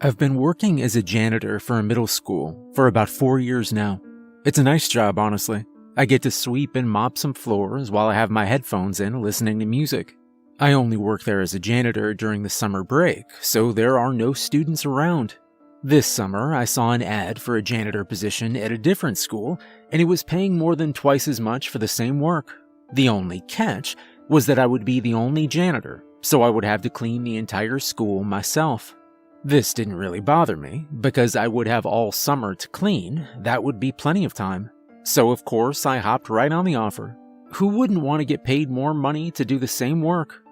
I've been working as a janitor for a middle school for about 4 years now. It's a nice job, honestly. I get to sweep and mop some floors while I have my headphones in listening to music. I only work there as a janitor during the summer break, so there are no students around. This summer, I saw an ad for a janitor position at a different school, and it was paying more than twice as much for the same work. The only catch was that I would be the only janitor, so I would have to clean the entire school myself. This didn't really bother me, because I would have all summer to clean. That would be plenty of time. So of course I hopped right on the offer. Who wouldn't want to get paid more money to do the same work?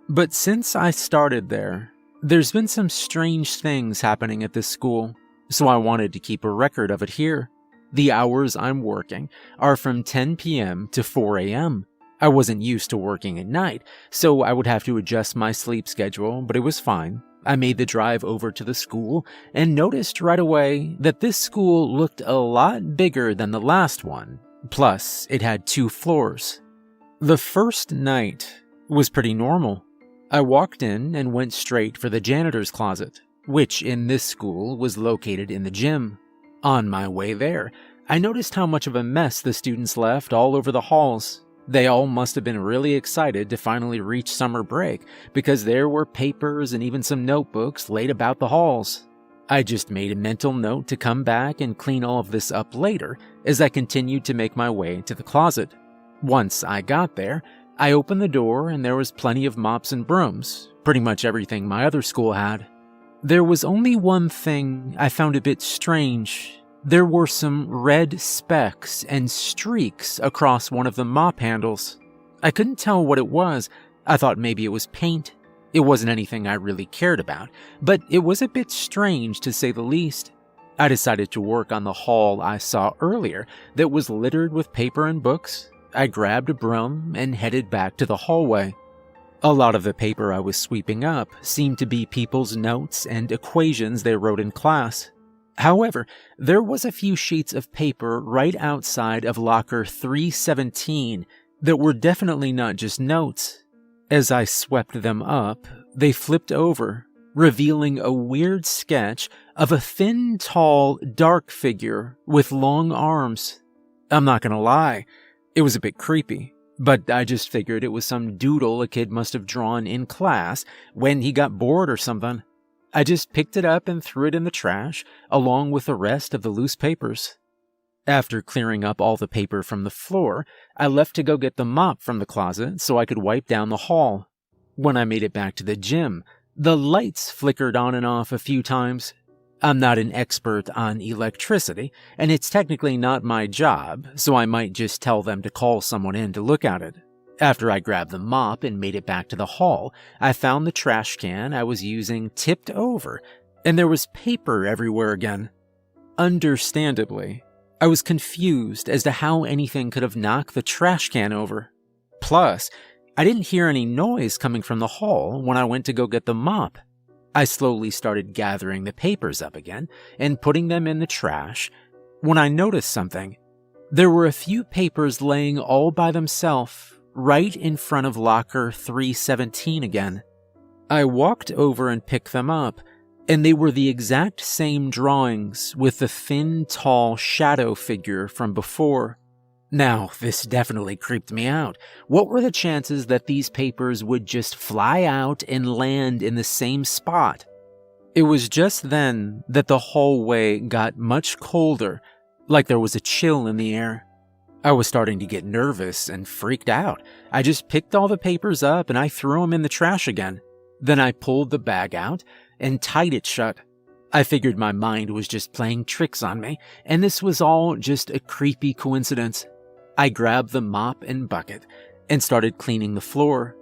But since I started there, there's been some strange things happening at this school, so I wanted to keep a record of it here. The hours I'm working are from 10 p.m. to 4 a.m. I wasn't used to working at night, so I would have to adjust my sleep schedule, but it was fine. I made the drive over to the school and noticed right away that this school looked a lot bigger than the last one. Plus, it had 2 floors. The first night was pretty normal. I walked in and went straight for the janitor's closet, which in this school was located in the gym. On my way there, I noticed how much of a mess the students left all over the halls. They all must have been really excited to finally reach summer break because there were papers and even some notebooks laid about the halls. I just made a mental note to come back and clean all of this up later as I continued to make my way to the closet. Once I got there, I opened the door and there was plenty of mops and brooms, pretty much everything my other school had. There was only one thing I found a bit strange. There were some red specks and streaks across one of the mop handles. I couldn't tell what it was. I thought maybe it was paint. It wasn't anything I really cared about, but it was a bit strange to say the least. I decided to work on the hall I saw earlier that was littered with paper and books. I grabbed a broom and headed back to the hallway. A lot of the paper I was sweeping up seemed to be people's notes and equations they wrote in class. However, there was a few sheets of paper right outside of locker 317 that were definitely not just notes. As I swept them up, they flipped over, revealing a weird sketch of a thin, tall, dark figure with long arms. I'm not gonna lie, it was a bit creepy, but I just figured it was some doodle a kid must have drawn in class when he got bored or something. I just picked it up and threw it in the trash, along with the rest of the loose papers. After clearing up all the paper from the floor, I left to go get the mop from the closet so I could wipe down the hall. When I made it back to the gym, the lights flickered on and off a few times. I'm not an expert on electricity, and it's technically not my job, so I might just tell them to call someone in to look at it. After I grabbed the mop and made it back to the hall, I found the trash can I was using tipped over, and there was paper everywhere again. Understandably, I was confused as to how anything could have knocked the trash can over. Plus, I didn't hear any noise coming from the hall when I went to go get the mop. I slowly started gathering the papers up again and putting them in the trash when I noticed something. There were a few papers laying all by themselves right in front of locker 317 again. I walked over and picked them up, and they were the exact same drawings with the thin, tall shadow figure from before. Now, this definitely creeped me out. What were the chances that these papers would just fly out and land in the same spot? It was just then that the hallway got much colder, like there was a chill in the air. I was starting to get nervous and freaked out. I just picked all the papers up and I threw them in the trash again. Then I pulled the bag out and tied it shut. I figured my mind was just playing tricks on me, and this was all just a creepy coincidence. I grabbed the mop and bucket and started cleaning the floor.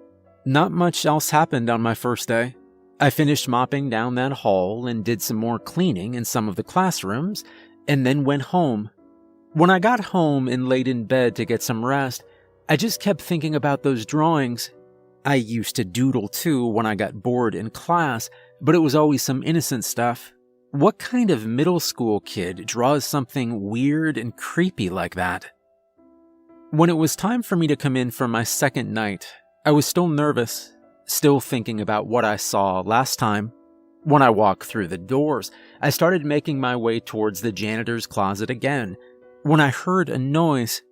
Not much else happened on my first day. I finished mopping down that hall and did some more cleaning in some of the classrooms, and then went home. When I got home and laid in bed to get some rest, I just kept thinking about those drawings. I used to doodle too when I got bored in class, but it was always some innocent stuff. What kind of middle school kid draws something weird and creepy like that? When it was time for me to come in for my second night, I was still nervous, still thinking about what I saw last time. When I walked through the doors, I started making my way towards the janitor's closet again. When I heard a noise,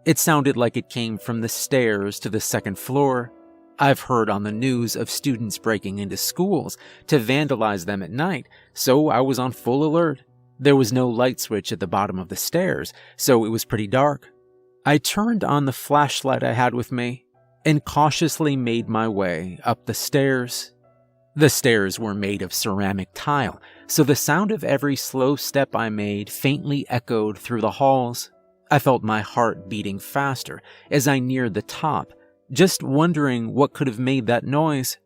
it sounded like it came from the stairs to the second floor. I've heard on the news of students breaking into schools to vandalize them at night, so I was on full alert. There was no light switch at the bottom of the stairs, so it was pretty dark. I turned on the flashlight I had with me and cautiously made my way up the stairs. The stairs were made of ceramic tile, so the sound of every slow step I made faintly echoed through the halls. I felt my heart beating faster as I neared the top, just wondering what could have made that noise.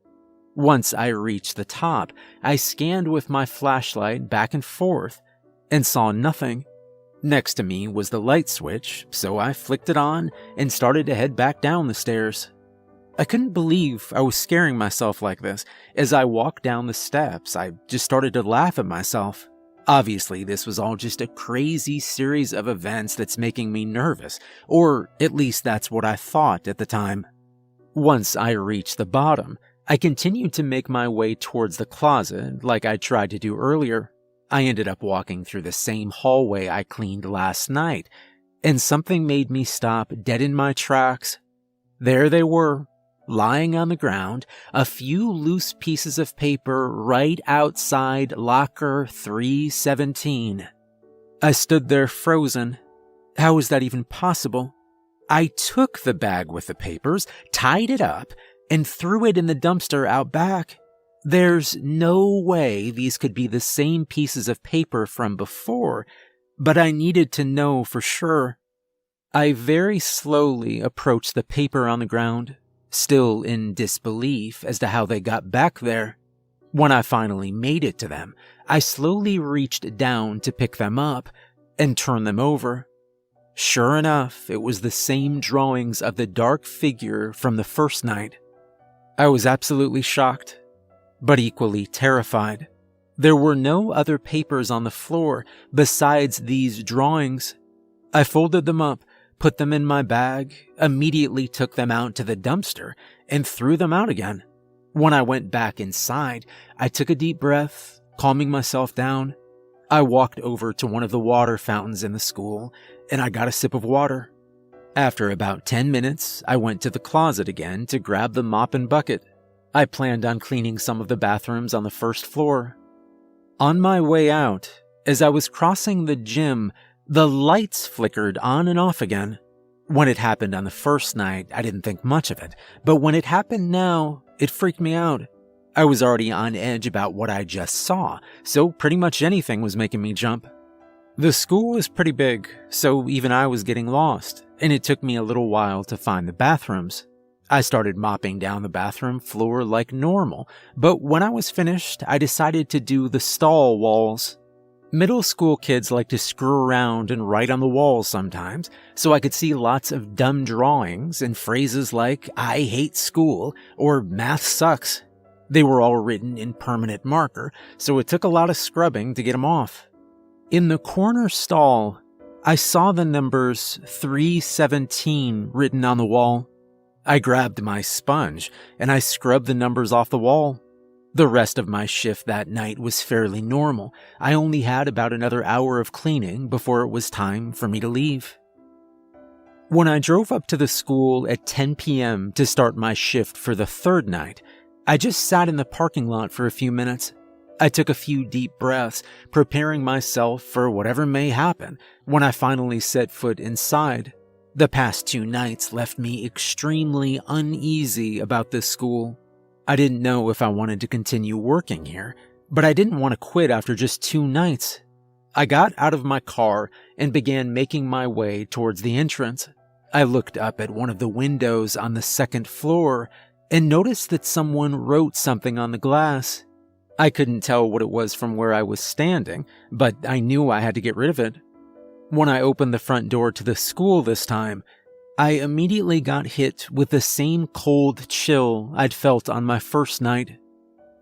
Once I reached the top, I scanned with my flashlight back and forth and saw nothing. Next to me was the light switch, so I flicked it on and started to head back down the stairs. I couldn't believe I was scaring myself like this. As I walked down the steps, I just started to laugh at myself. Obviously, this was all just a crazy series of events that's making me nervous, or at least that's what I thought at the time. Once I reached the bottom, I continued to make my way towards the closet like I tried to do earlier. I ended up walking through the same hallway I cleaned last night, and something made me stop dead in my tracks. There they were, lying on the ground, a few loose pieces of paper right outside locker 317. I stood there frozen. How was that even possible? I took the bag with the papers, tied it up, and threw it in the dumpster out back. There's no way these could be the same pieces of paper from before, but I needed to know for sure. I very slowly approached the paper on the ground, still in disbelief as to how they got back there. When I finally made it to them, I slowly reached down to pick them up and turn them over. Sure enough, it was the same drawings of the dark figure from the first night. I was absolutely shocked, but equally terrified. There were no other papers on the floor besides these drawings. I folded them up, put them in my bag, immediately took them out to the dumpster, and threw them out again. When I went back inside, I took a deep breath, calming myself down. I walked over to one of the water fountains in the school, and I got a sip of water. After about 10 minutes, I went to the closet again to grab the mop and bucket. I planned on cleaning some of the bathrooms on the first floor. On my way out, as I was crossing the gym, the lights flickered on and off again. When it happened on the first night, I didn't think much of it, but when it happened now, it freaked me out. I was already on edge about what I just saw, so pretty much anything was making me jump. The school is pretty big, so even I was getting lost, and it took me a little while to find the bathrooms. I started mopping down the bathroom floor like normal, but when I was finished, I decided to do the stall walls. Middle school kids like to screw around and write on the walls sometimes, so I could see lots of dumb drawings and phrases like, "I hate school," or "math sucks." They were all written in permanent marker, so it took a lot of scrubbing to get them off. In the corner stall, I saw the numbers 317 written on the wall. I grabbed my sponge and I scrubbed the numbers off the wall. The rest of my shift that night was fairly normal. I only had about another hour of cleaning before it was time for me to leave. When I drove up to the school at 10 p.m. to start my shift for the third night, I just sat in the parking lot for a few minutes. I took a few deep breaths, preparing myself for whatever may happen when I finally set foot inside. The past 2 nights left me extremely uneasy about this school. I didn't know if I wanted to continue working here, but I didn't want to quit after just 2 nights. I got out of my car and began making my way towards the entrance. I looked up at one of the windows on the second floor and noticed that someone wrote something on the glass. I couldn't tell what it was from where I was standing, but I knew I had to get rid of it. When I opened the front door to the school this time, I immediately got hit with the same cold chill I'd felt on my first night.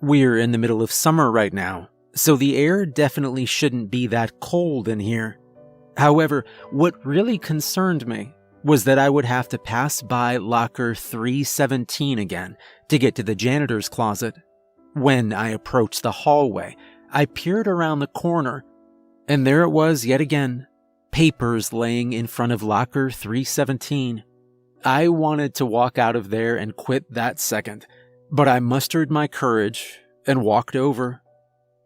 We're in the middle of summer right now, so the air definitely shouldn't be that cold in here. However, what really concerned me was that I would have to pass by locker 317 again to get to the janitor's closet. When I approached the hallway, I peered around the corner, and there it was yet again, papers laying in front of locker 317. I wanted to walk out of there and quit that second, but I mustered my courage and walked over.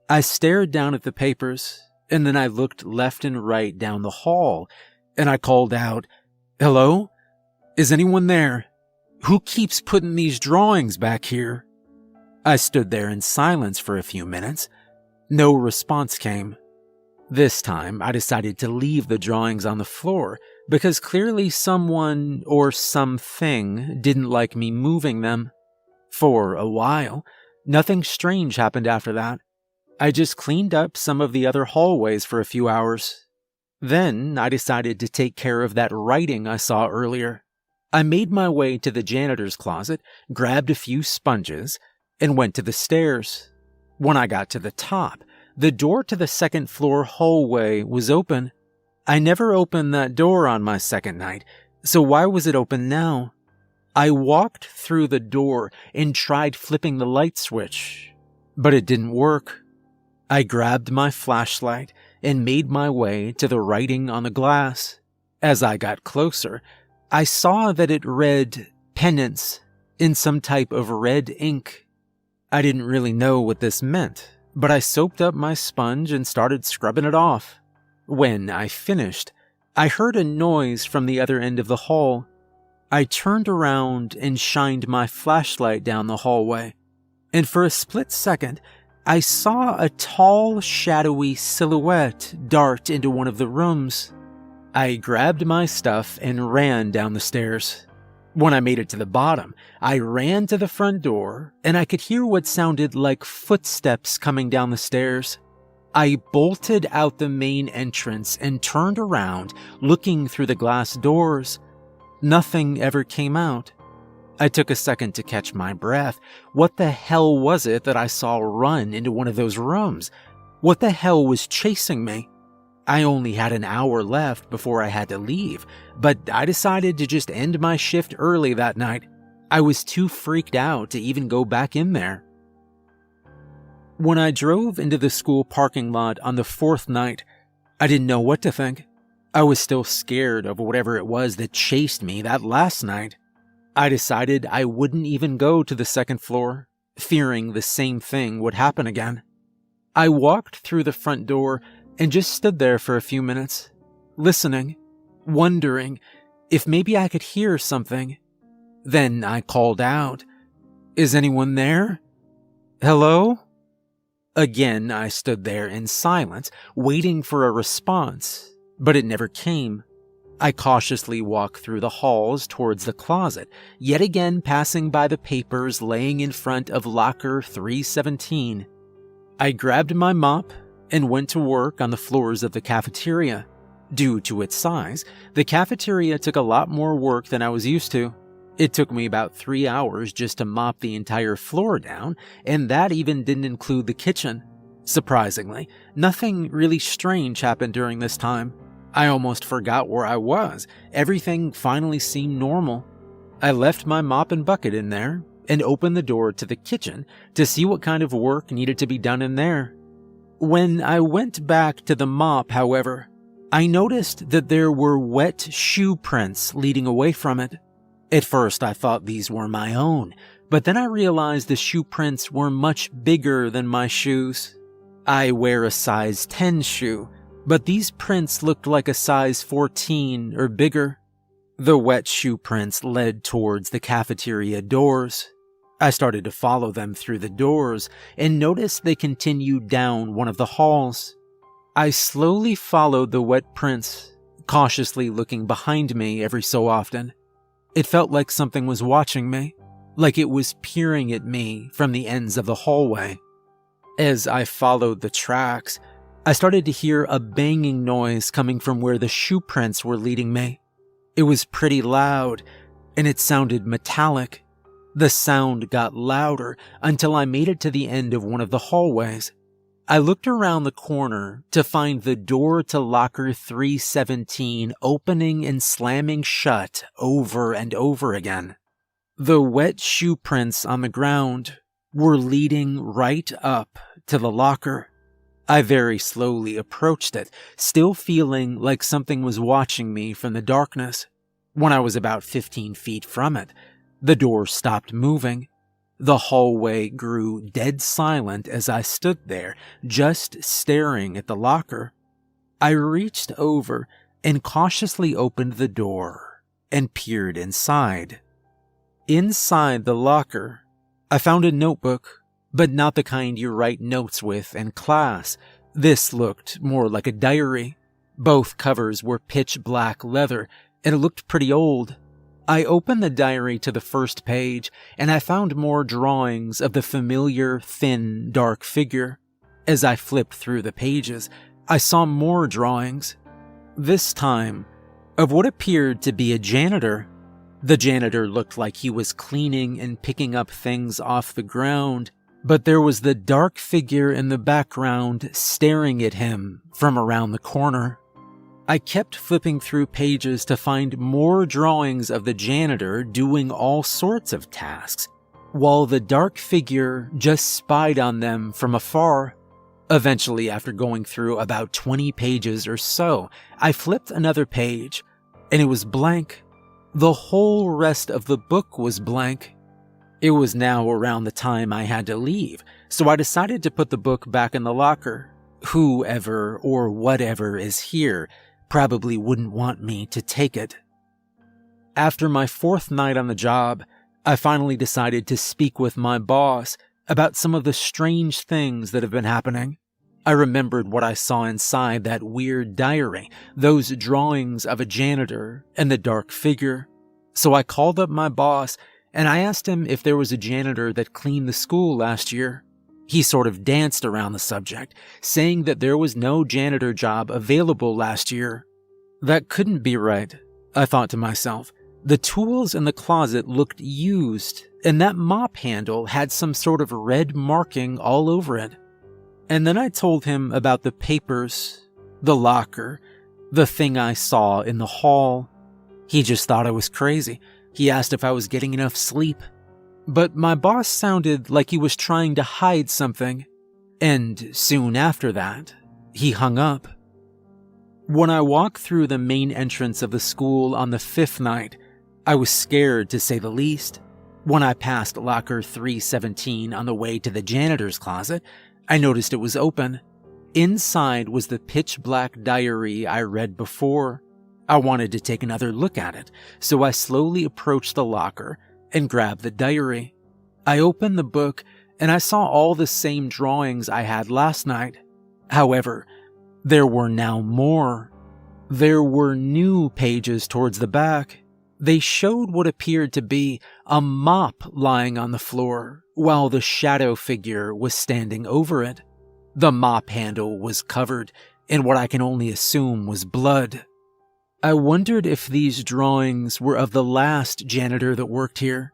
I stared down at the papers, and then I looked left and right down the hall, and I called out, "Hello? Is anyone there? Who keeps putting these drawings back here?" I stood there in silence for a few minutes. No response came. This time, I decided to leave the drawings on the floor because clearly someone or something didn't like me moving them. For a while, nothing strange happened after that. I just cleaned up some of the other hallways for a few hours. Then I decided to take care of that writing I saw earlier. I made my way to the janitor's closet, grabbed a few sponges, and went to the stairs. When I got to the top, the door to the second floor hallway was open. I never opened that door on my second night, so why was it open now? I walked through the door and tried flipping the light switch, but it didn't work. I grabbed my flashlight and made my way to the writing on the glass. As I got closer, I saw that it read penance in some type of red ink. I didn't really know what this meant, but I soaped up my sponge and started scrubbing it off. When I finished, I heard a noise from the other end of the hall. I turned around and shined my flashlight down the hallway, and for a split second, I saw a tall, shadowy silhouette dart into one of the rooms. I grabbed my stuff and ran down the stairs. When I made it to the bottom, I ran to the front door, and I could hear what sounded like footsteps coming down the stairs. I bolted out the main entrance and turned around, looking through the glass doors. Nothing ever came out. I took a second to catch my breath. What the hell was it that I saw run into one of those rooms? What the hell was chasing me? I only had an hour left before I had to leave, but I decided to just end my shift early that night. I was too freaked out to even go back in there. When I drove into the school parking lot on the fourth night, I didn't know what to think. I was still scared of whatever it was that chased me that last night. I decided I wouldn't even go to the second floor, fearing the same thing would happen again. I walked through the front door and just stood there for a few minutes, listening, wondering if maybe I could hear something. Then I called out, "Is anyone there? Hello?" Again, I stood there in silence, waiting for a response, but it never came. I cautiously walked through the halls towards the closet, yet again passing by the papers laying in front of locker 317. I grabbed my mop and went to work on the floors of the cafeteria. Due to its size, the cafeteria took a lot more work than I was used to. It took me about 3 hours just to mop the entire floor down, and that even didn't include the kitchen. Surprisingly, nothing really strange happened during this time. I almost forgot where I was. Everything finally seemed normal. I left my mop and bucket in there and opened the door to the kitchen to see what kind of work needed to be done in there. When I went back to the mop, however, I noticed that there were wet shoe prints leading away from it. At first, I thought these were my own, but then I realized the shoe prints were much bigger than my shoes. I wear a size 10 shoe, but these prints looked like a size 14 or bigger. The wet shoe prints led towards the cafeteria doors. I started to follow them through the doors and noticed they continued down one of the halls. I slowly followed the wet prints, cautiously looking behind me every so often. It felt like something was watching me, like it was peering at me from the ends of the hallway. As I followed the tracks, I started to hear a banging noise coming from where the shoe prints were leading me. It was pretty loud, and it sounded metallic. The sound got louder until I made it to the end of one of the hallways. I looked around the corner to find the door to locker 317 opening and slamming shut over and over again. The wet shoe prints on the ground were leading right up to the locker. I very slowly approached it, still feeling like something was watching me from the darkness. When I was about 15 feet from it, the door stopped moving. The hallway grew dead silent as I stood there, just staring at the locker. I reached over and cautiously opened the door and peered inside. Inside the locker, I found a notebook, but not the kind you write notes with in class. This looked more like a diary. Both covers were pitch black leather, and it looked pretty old. I opened the diary to the first page, and I found more drawings of the familiar, thin, dark figure. As I flipped through the pages, I saw more drawings, this time of what appeared to be a janitor. The janitor looked like he was cleaning and picking up things off the ground, but there was the dark figure in the background staring at him from around the corner. I kept flipping through pages to find more drawings of the janitor doing all sorts of tasks, while the dark figure just spied on them from afar. Eventually, after going through about 20 pages or so, I flipped another page, and it was blank. The whole rest of the book was blank. It was now around the time I had to leave, so I decided to put the book back in the locker. Whoever or whatever is here probably wouldn't want me to take it. After my 4th night on the job, I finally decided to speak with my boss about some of the strange things that have been happening. I remembered what I saw inside that weird diary, those drawings of a janitor and the dark figure. So I called up my boss and I asked him if there was a janitor that cleaned the school last year. He sort of danced around the subject, saying that there was no janitor job available last year. That couldn't be right, I thought to myself. The tools in the closet looked used, and that mop handle had some sort of red marking all over it. And then I told him about the papers, the locker, the thing I saw in the hall. He just thought I was crazy. He asked if I was getting enough sleep. But my boss sounded like he was trying to hide something, and soon after that, he hung up. When I walked through the main entrance of the school on the 5th night, I was scared to say the least. When I passed locker 317 on the way to the janitor's closet, I noticed it was open. Inside was the pitch black diary I read before. I wanted to take another look at it, so I slowly approached the locker and grabbed the diary. I opened the book and I saw all the same drawings I had last night. However, there were now more. There were new pages towards the back. They showed what appeared to be a mop lying on the floor, while the shadow figure was standing over it. The mop handle was covered in what I can only assume was blood. I wondered if these drawings were of the last janitor that worked here.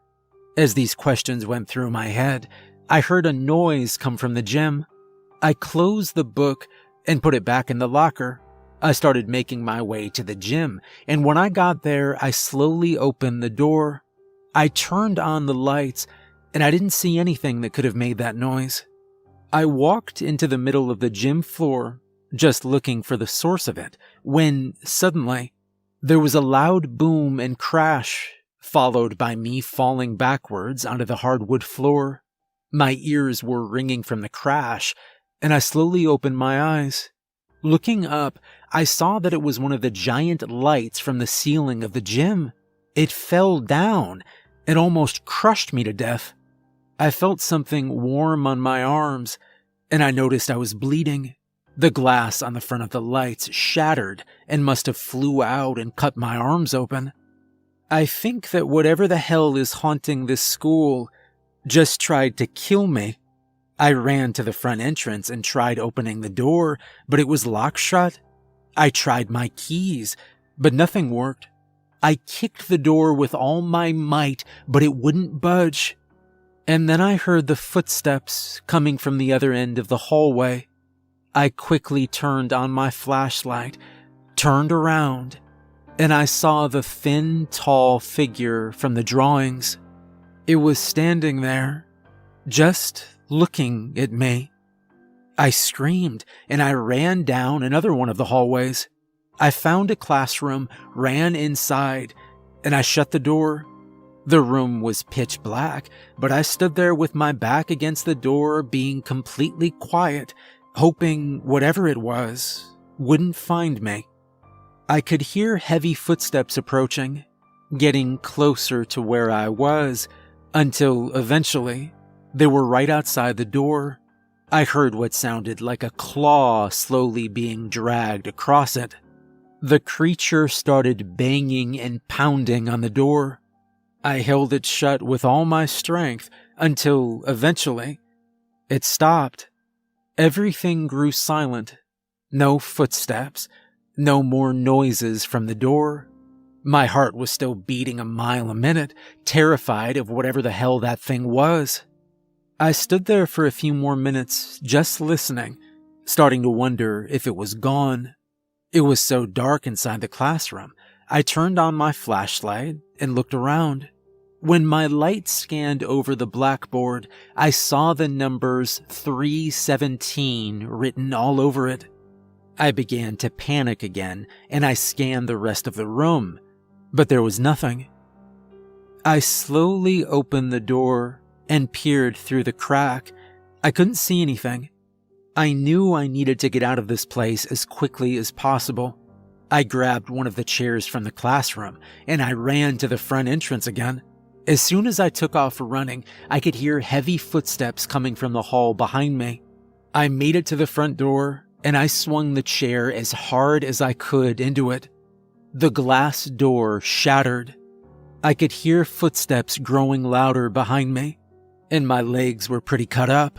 As these questions went through my head, I heard a noise come from the gym. I closed the book and put it back in the locker. I started making my way to the gym, and when I got there, I slowly opened the door. I turned on the lights, and I didn't see anything that could have made that noise. I walked into the middle of the gym floor, just looking for the source of it, when suddenly there was a loud boom and crash, followed by me falling backwards onto the hardwood floor. My ears were ringing from the crash, and I slowly opened my eyes. Looking up, I saw that it was one of the giant lights from the ceiling of the gym. It fell down and almost crushed me to death. I felt something warm on my arms, and I noticed I was bleeding. The glass on the front of the lights shattered and must have flew out and cut my arms open. I think that whatever the hell is haunting this school just tried to kill me. I ran to the front entrance and tried opening the door, but it was locked shut. I tried my keys, but nothing worked. I kicked the door with all my might, but it wouldn't budge. And then I heard the footsteps coming from the other end of the hallway. I quickly turned on my flashlight, turned around, and I saw the thin, tall figure from the drawings. It was standing there, just looking at me. I screamed and I ran down another one of the hallways. I found a classroom, ran inside, and I shut the door. The room was pitch black, but I stood there with my back against the door, being completely quiet, hoping whatever it was wouldn't find me. I could hear heavy footsteps approaching, getting closer to where I was, until eventually they were right outside the door. I heard what sounded like a claw slowly being dragged across it. The creature started banging and pounding on the door. I held it shut with all my strength until eventually it stopped. Everything grew silent. No footsteps, no more noises from the door. My heart was still beating a mile a minute, terrified of whatever the hell that thing was. I stood there for a few more minutes, just listening, starting to wonder if it was gone. It was so dark inside the classroom, I turned on my flashlight and looked around. When my light scanned over the blackboard, I saw the numbers 317 written all over it. I began to panic again, and I scanned the rest of the room, but there was nothing. I slowly opened the door and peered through the crack. I couldn't see anything. I knew I needed to get out of this place as quickly as possible. I grabbed one of the chairs from the classroom, and I ran to the front entrance again. As soon as I took off running, I could hear heavy footsteps coming from the hall behind me. I made it to the front door, and I swung the chair as hard as I could into it. The glass door shattered. I could hear footsteps growing louder behind me, and my legs were pretty cut up.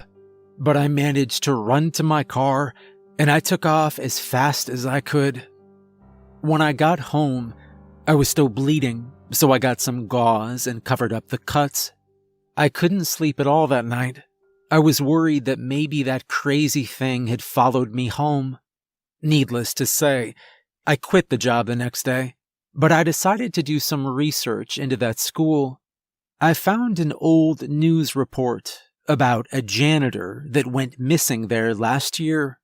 But I managed to run to my car, and I took off as fast as I could. When I got home, I was still bleeding, so I got some gauze and covered up the cuts. I couldn't sleep at all that night. I was worried that maybe that crazy thing had followed me home. Needless to say, I quit the job the next day, but I decided to do some research into that school. I found an old news report about a janitor that went missing there last year.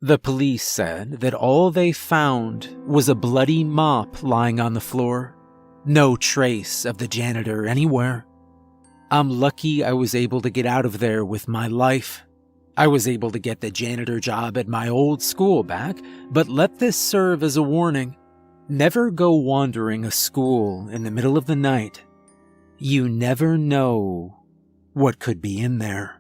The police said that all they found was a bloody mop lying on the floor. No trace of the janitor anywhere. I'm lucky I was able to get out of there with my life. I was able to get the janitor job at my old school back, but let this serve as a warning. Never go wandering a school in the middle of the night. You never know what could be in there.